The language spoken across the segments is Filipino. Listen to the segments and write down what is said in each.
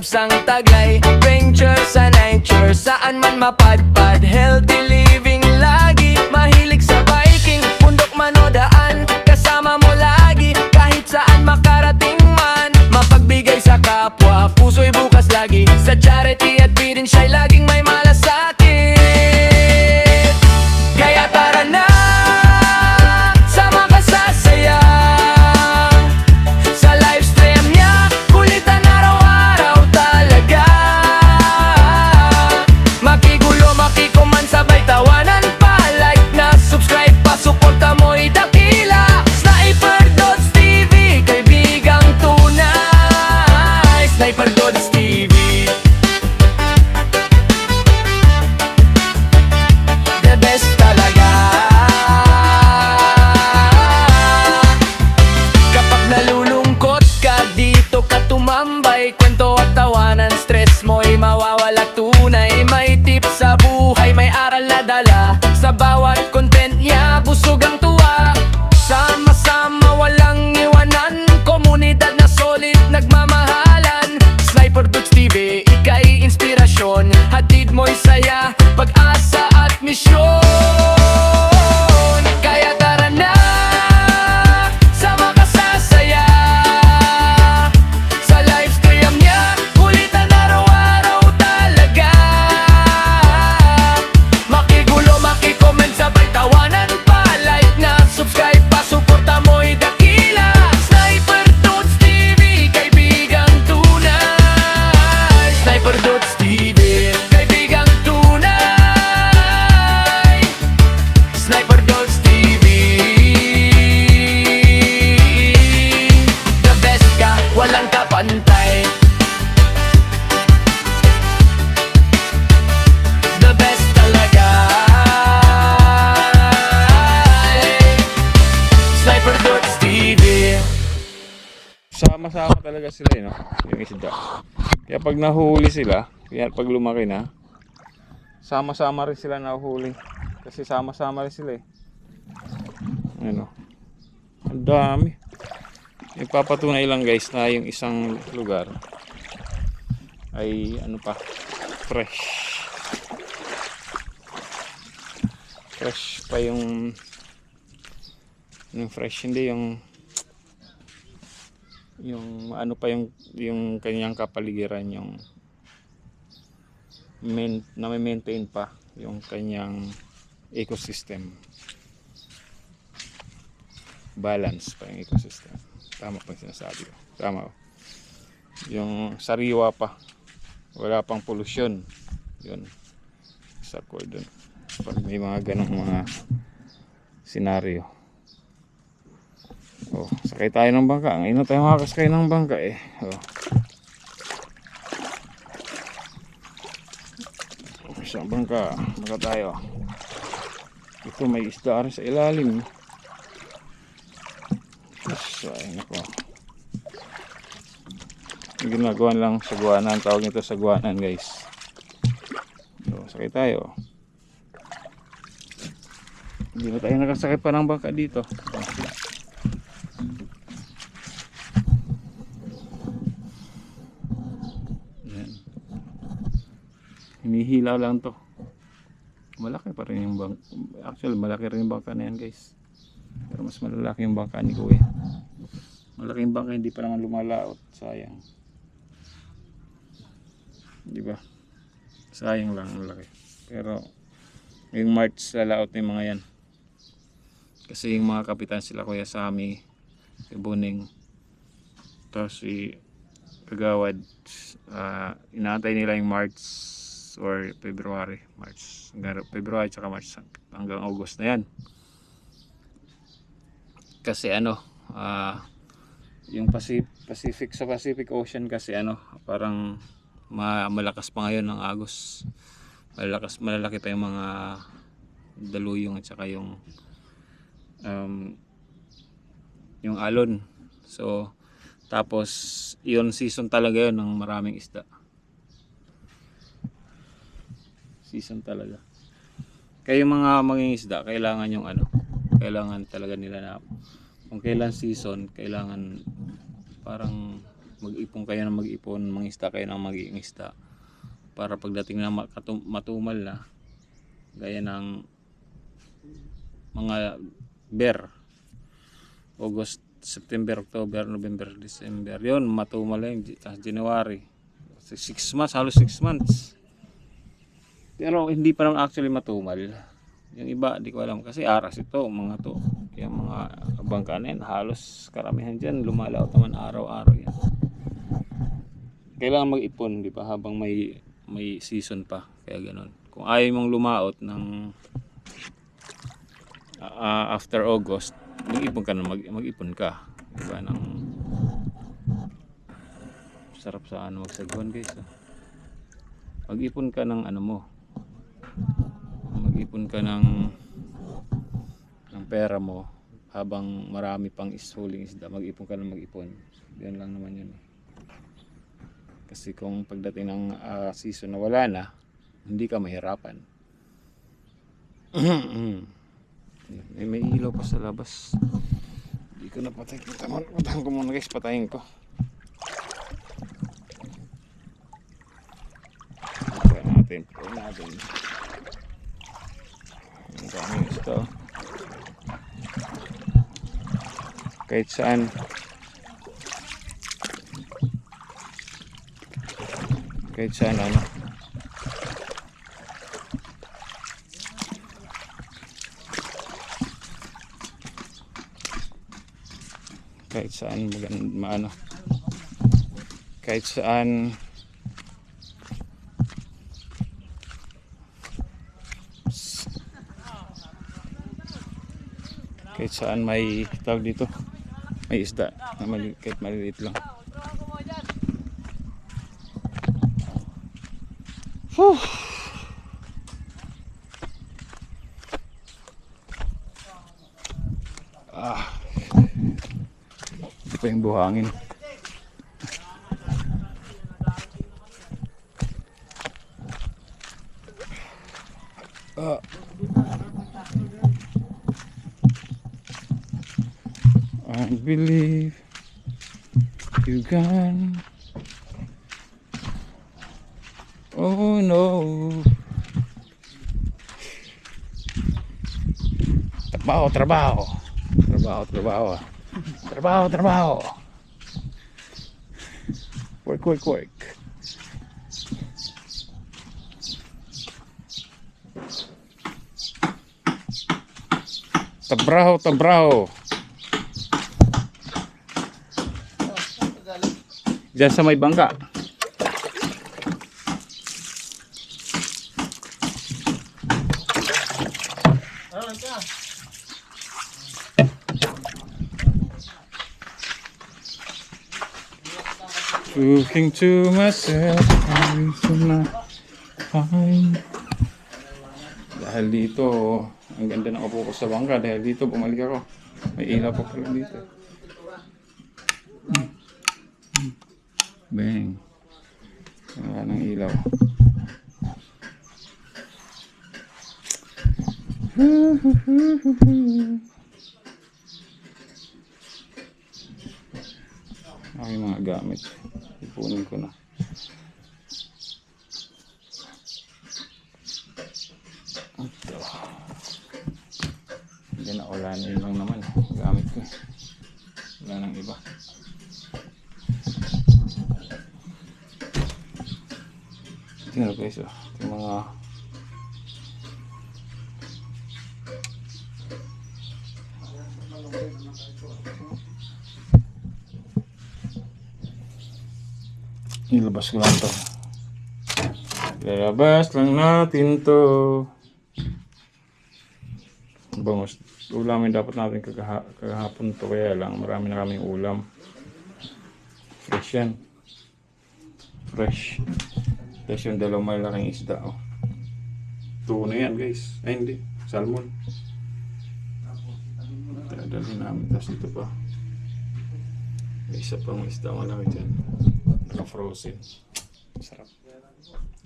vibes ang taglay, venture sa nature, saan man mapadpad. Healthy living lagi, mahilig sa biking, bundok man o daan, kasama mo lagi, kahit saan makarating man. Mapagbigay sa kapwa, puso'y bukas lagi, sa charity at bidin siya'y laging may malasakit. Kaya tara na, sama ka sa saya, sa livestream niya, kulitan araw-araw talaga. Makigulo, makikuman, sabay tawanan pa, like na, subscribe pa, suporta mo'y dakila. Sniper Dots TV, kaibigang tunay. Sniper Dots TV, the best talaga. Kapag nalulungkot ka, dito ka tumambay, kwento at tawanan, stress mo'y mawawala tunay. May tips sa buhay, may aral na dala, sa bawat content niya, busog ang tuwa. Sama-sama, walang iwanan, komunidad na solid, nagmamahalan. Sniper Dots TV, ika'y inspirasyon, hatid mo'y saya, pag-asa at misyon. Kaya tara na, sama ka sa saya, sa livestream niya, kulitan araw-araw talaga. Makigulo, makikoment, sabay tawanan pa, like na, subscribe pa, suporta mo'y dakila. Sniper Dots TV, kaibigang tunay. Sniper Dots TV, kaibigang tunay. Sniper Dots TV, the best ka, walang kapantay. The best talaga. Sniper Dots TV. Sama-sama talaga sila no? Yung isda. Kaya pag nahuli sila, kaya pag lumaki na, sama-sama rin sila nahuhuli. Kasi sama-sama rin sila eh. Ano? Ang dami. Ipapatunaw lang guys na yung isang lugar ay ano pa, fresh. Fresh pa yung fresh, hindi yung ano pa yung kanyang kapaligiran, yung na may maintain pa yung kanyang ecosystem, balance pa yung ecosystem. Tama pa yung sinasabi ko, tama ba? Yung sariwa pa, wala pang pollution, yun sa ko dun pag may mga ganong mga senaryo. Oh, sakay tayo ng bangka. Ang ina tayo makakasakay ng bangka eh. Oh. Sa bangka, baka tayo. Ito may isda rin sa ilalim. Ay nako. Ginagawa lang sagwanan, tawag nito sagwanan guys. So, sakay tayo. Hindi na tayo nakasakay pa ng bangka dito. Hinihilaw lang to. Malaki pa rin yung bangka. Actually malaki rin yung bangka na yan guys. Pero mas malalaki yung bangka ni Kuya. Malaki yung bangka, hindi pa naman lumalaot. Sayang. Diba? Sayang lang ang laki. Pero yung March lalaot ng mga yan. Kasi yung mga kapitan sila Kuya Sammy, si Buning, tapos si Kagawad, inaantay nila yung March or February, February tsaka March hanggang August na yan. Kasi ano, yung Pacific sa Pacific Ocean kasi ano, parang malakas pa ngayon ng Agos. Malalaki pa yung mga daluyong at saka yung alon. So tapos yun season talaga yun ng maraming isda. Season talaga. Kaya yung mga mangingisda, kailangan yung ano, kailangan talaga nila na kung kailan season, kailangan parang mag-ipon kayo ng mag-ipon, mangisda kayo ng mag-iingisda. Para pagdating na matumal na, gaya ng mga bear, August, September, October, November, December, yon matumal na yung January. 6 months, halos 6 months. Pero hindi pa naman actually matumal. Yung iba, di ko alam kasi aras ito, mga to. Yung mga bangkanin, halos karamihan dyan, lumalaot naman araw-araw yan. Kailangan mag-ipon, di ba, habang may season pa, kaya ganun. Kung ayaw mong lumaot ng after August, mag-ipon ka na, mag-ipon ka. Di ba, ng sarap sa magsagwan guys. Mag-ipon ka ng mag-ipon ka ng pera mo habang marami pang ishuling isda. Mag-ipon ka ng mag-ipon. Yan lang naman yun. Kasi kung pagdating ng season na wala na, hindi ka mahirapan. may ilaw pa sa labas. Hindi ko na patay. Patayin ko muna guys. Patayin ko. Patayin natin. Ang dami ito. Kahit saan. Kahit saan kahit saan kahit saan may tawag dito, may isda na kahit maliliit lang. Whew. Ito pa yung buhangin. I believe you can. Oh no. Trabaho. Work. Tabraho. Diyan sa may bangka. Looking to myself, dahil dito, ang ganda ng upo ko sa bangka. Dahil dito, bumalik ako. May ilaw pa pala dito. Bang. Wala ng ilaw. Aking mga gamit. Ipunin ko na. Ito. Hindi na, wala na yun lang naman. Gamit ko. Wala nang iba. Tingnan guys, yung mga ilabas ko lang to. Lalabas lang natin to. Bangos. Ulamin dapat natin kagahapon to. Kaya lang marami na kaming ulam. Fresh yan. Fresh. Tapos yung dalawang malaking isda. Tuna yan guys. Ay hindi. Salmon. Dadalhin namin. Tapos ito pa. May isa pang isda malaki dyan. Naka-frozen. Sarap.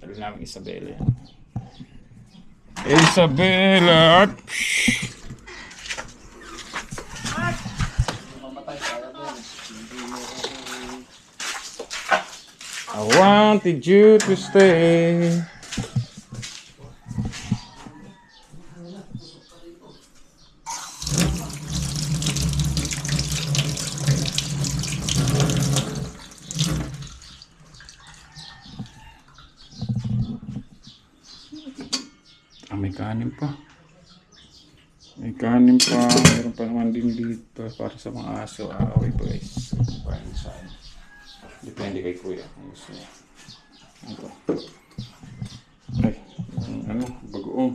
Dali namin Isabela yan. Isabela! I wanted you to stay. May kanin pa. May kanin pa. Meron pa naman din dito para sa mga aso. Okay po guys. Paano sa akin. Depende kay kuya kung gusto niya. Ito. Ay, bagoong.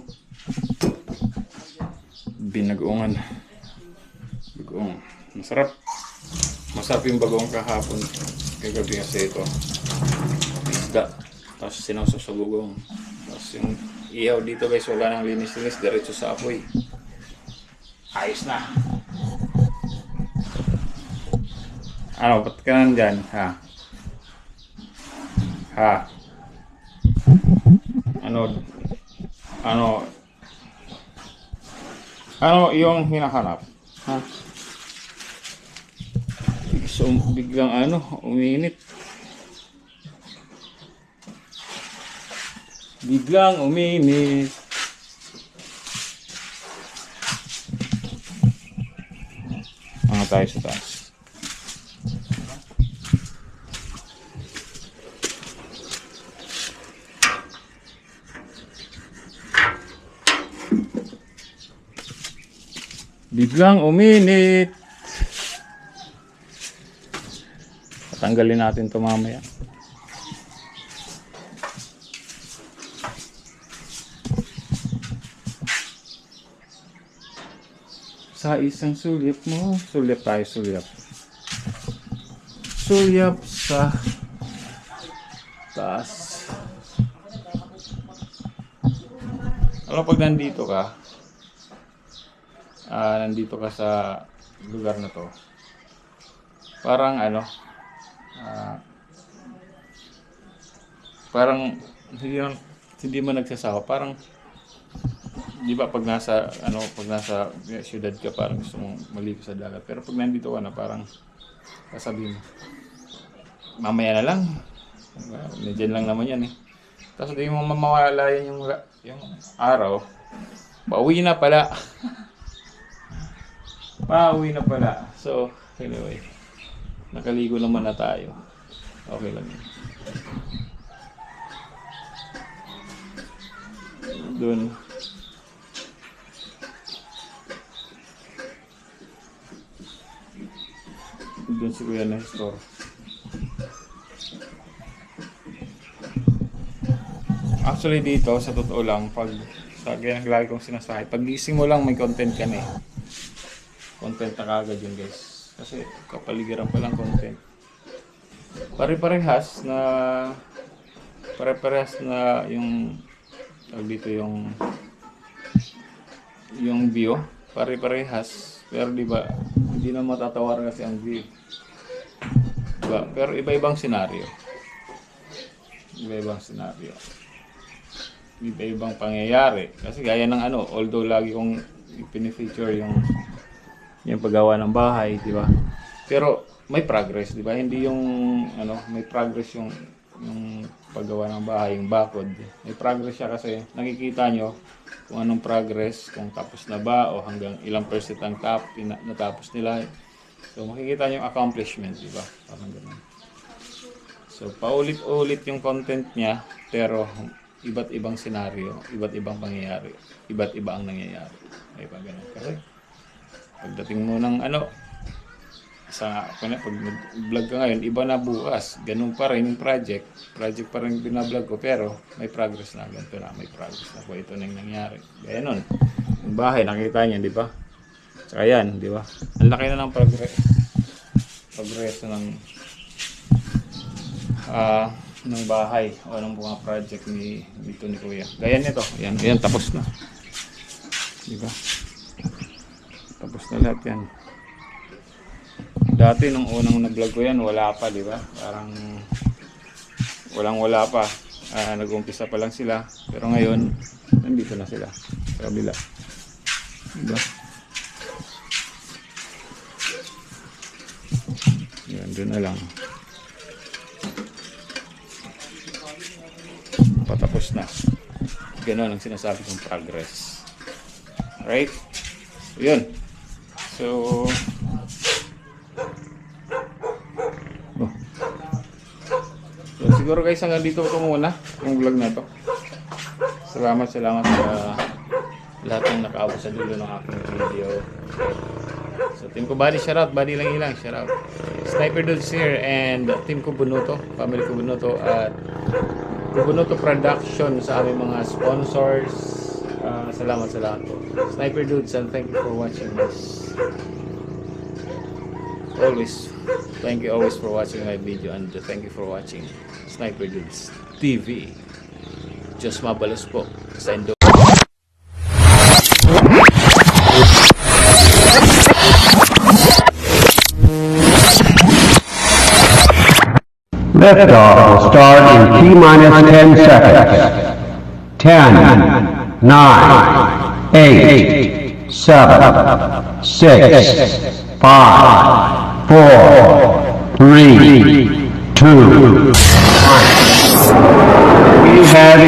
Binagoongan. Bagoong. Masarap. Masarap yung bagoong kahapon. Kagabi kasi ito. Isda. Tapos sinawsaw sa bagoong. Tapos yung ihaw dito guys, wala nang linis-linis. Diretso sa apoy. Ayos na. Ano, ba't ka nandyan? Ha? Ha? Ano yung hinahanap? Ha? So, biglang uminit. Biglang uminit. Tayo sa taas. Biglang uminit. Tatanggalin natin ito mamaya. Sa isang sulyap mo. Sulyap tayo, sulyap. Sulyap sa taas. Alam, pag nandito ka, nandito ka sa lugar na to, parang parang hindi mo nagsasawa, parang di ba pag nasa syudad ka parang gusto mong maligo sa dagat, pero pag nandito ka na parang sasabihin mo mamaya na lang, nandiyan lang naman yan eh. Tapos hindi mo mamawala yan yung araw, pauwi na pala. Pauwi na pala. So anyway, nakaligo naman na tayo, okay lang yun. Doon si Kuya Nestor. Actually dito, sa totoo lang, pag sa ganyan lagi kong sinasabi, pag gising mo lang may content ka na eh. Content na kagad yun guys. Kasi kapaligiran pa lang content. Pare-parehas na yung dito yung view. Pare-parehas. Pero di ba hindi na matatawaran kasi ang view. Diba? Pero iba-ibang senaryo. Iba-ibang senaryo. Iba-ibang pangyayari. Kasi gaya ng although lagi kong pinifeature yung paggawa ng bahay, di ba? Pero may progress, di ba? Hindi yung may progress yung paggawa ng bahay, yung bakod. May progress siya kasi nakikita nyo kung anong progress, kung tapos na ba o hanggang ilang percent ang natapos nila. So makikita nyo yung accomplishment, di ba? Parang ganun. So paulit-ulit yung content niya, pero iba't ibang senaryo, iba't ibang pangyayari, iba't iba ang nangyayari. Ay pa ganun. Kasi pagdating mo ng pag nag-vlog ka ngayon, iba na bukas. Ganun pa rin yung project pa rin binablog ko, pero may progress na. Ganito na, may progress na po. Ito na yung nangyari. Gaya nun, yung bahay, nakita niya, di ba? Saka yan, di ba? Ang laki na ng progress ng bahay o ng mga project dito ni Kuya. Gaya nito, yan tapos na. Di ba? Tapos na lahat yan. Dati nung unang nag-vlog ko yan, wala pa, di ba? Parang wala pa. Nag-umpisa pa lang sila. Pero ngayon, nandito na sila sa kabila. Di ba? Yan, doon na lang. patapos na. Ganon ang sinasabi kong progress. Alright? So, yun. So, so siguro guys, hanggang dito ko muna yung vlog na to. Salamat sa lahat ng nakaabot sa dulo ng aking video. So team ko Buddy, shoutout. Buddy lang ilang, shoutout. Sniper Dudes here and team ko Bunuto, family ko Bunuto at Bunuto Production sa aming mga sponsors. Salamat sa lahat po. Sniper Dudes, and thank you for watching this. Thank you always for watching my video, and thank you for watching Sniper Dudes TV. Just mabalos po sa Indo. Liftoff will start in T-minus 10 seconds. 10, 9, 8, 7, 6, 5, 4, 3, 2, 1. We have